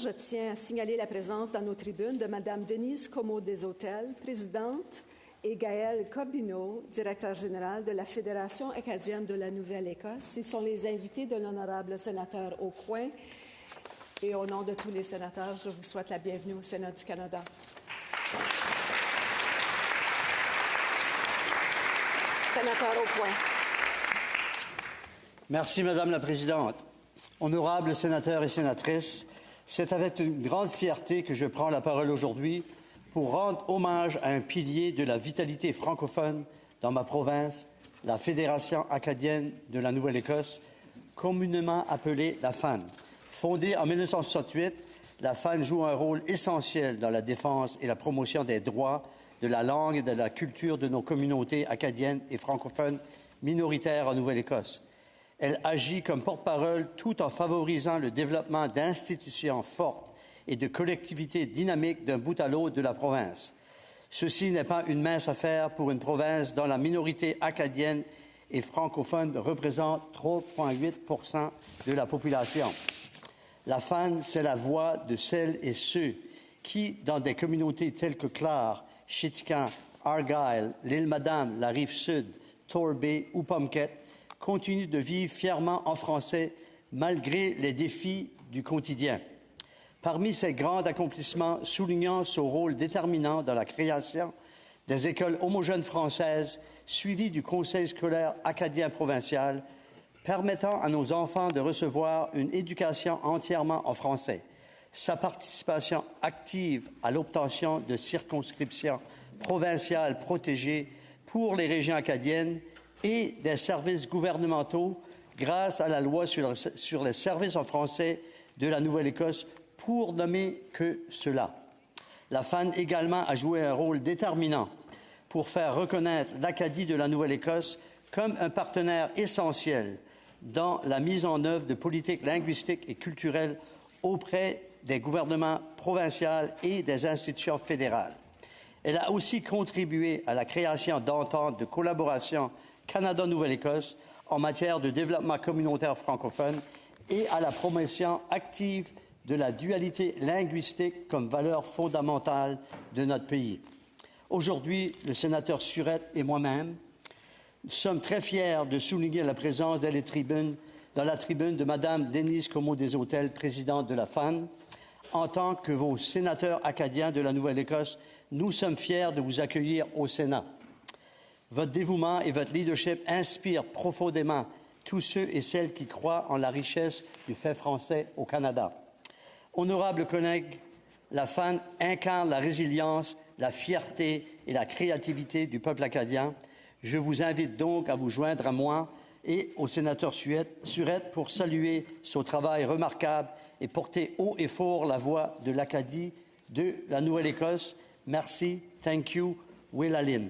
je tiens à signaler la présence dans nos tribunes de Mme Denise Comeau-Desautels, présidente, et Gaël Corbineau, directeur général de la Fédération acadienne de la Nouvelle-Écosse. Ils sont les invités de l'honorable sénateur Aucoin. Et au nom de tous les sénateurs, je vous souhaite la bienvenue au Sénat du Canada. Sénateur Aucoin. Merci, Madame la Présidente. Honorables sénateurs et sénatrices, c'est avec une grande fierté que je prends la parole aujourd'hui pour rendre hommage à un pilier de la vitalité francophone dans ma province, la Fédération acadienne de la Nouvelle-Écosse, communément appelée la FAN. Fondée en 1968, la FAN joue un rôle essentiel dans la défense et la promotion des droits, de la langue et de la culture de nos communautés acadiennes et francophones minoritaires en Nouvelle-Écosse. Elle agit comme porte-parole tout en favorisant le développement d'institutions fortes et de collectivités dynamiques d'un bout à l'autre de la province. Ceci n'est pas une mince affaire pour une province dont la minorité acadienne et francophone représente 3,8% de la population. La FAN, c'est la voix de celles et ceux qui, dans des communautés telles que Clare, Chitkan, Argyle, l'Île-Madame, la Rive-Sud, Torbay ou Pomquet, continuent de vivre fièrement en français malgré les défis du quotidien. Parmi ses grands accomplissements, soulignant son rôle déterminant dans la création des écoles homogènes françaises suivies du Conseil scolaire acadien provincial, permettant à nos enfants de recevoir une éducation entièrement en français, sa participation active à l'obtention de circonscriptions provinciales protégées pour les régions acadiennes et des services gouvernementaux grâce à la loi sur les services en français de la Nouvelle-Écosse, pour nommer que cela. La FAN également a joué un rôle déterminant pour faire reconnaître l'Acadie de la Nouvelle-Écosse comme un partenaire essentiel dans la mise en œuvre de politiques linguistiques et culturelles auprès des gouvernements provinciaux et des institutions fédérales. Elle a aussi contribué à la création d'ententes de collaboration Canada-Nouvelle-Écosse en matière de développement communautaire francophone et à la promotion active de la dualité linguistique comme valeur fondamentale de notre pays. Aujourd'hui, le sénateur Surette et moi-même sommes très fiers de souligner la présence dans la tribune de Mme Denise Comeau-Desautels, présidente de la FAN. En tant que vos sénateurs acadiens de la Nouvelle-Écosse, nous sommes fiers de vous accueillir au Sénat. Votre dévouement et votre leadership inspirent profondément tous ceux et celles qui croient en la richesse du fait français au Canada. Honorables collègues, la FAN incarne la résilience, la fierté et la créativité du peuple acadien. Je vous invite donc à vous joindre à moi et au sénateur Surette pour saluer son travail remarquable et porter haut et fort la voix de l'Acadie de la Nouvelle-Écosse. Merci, thank you, Willaline.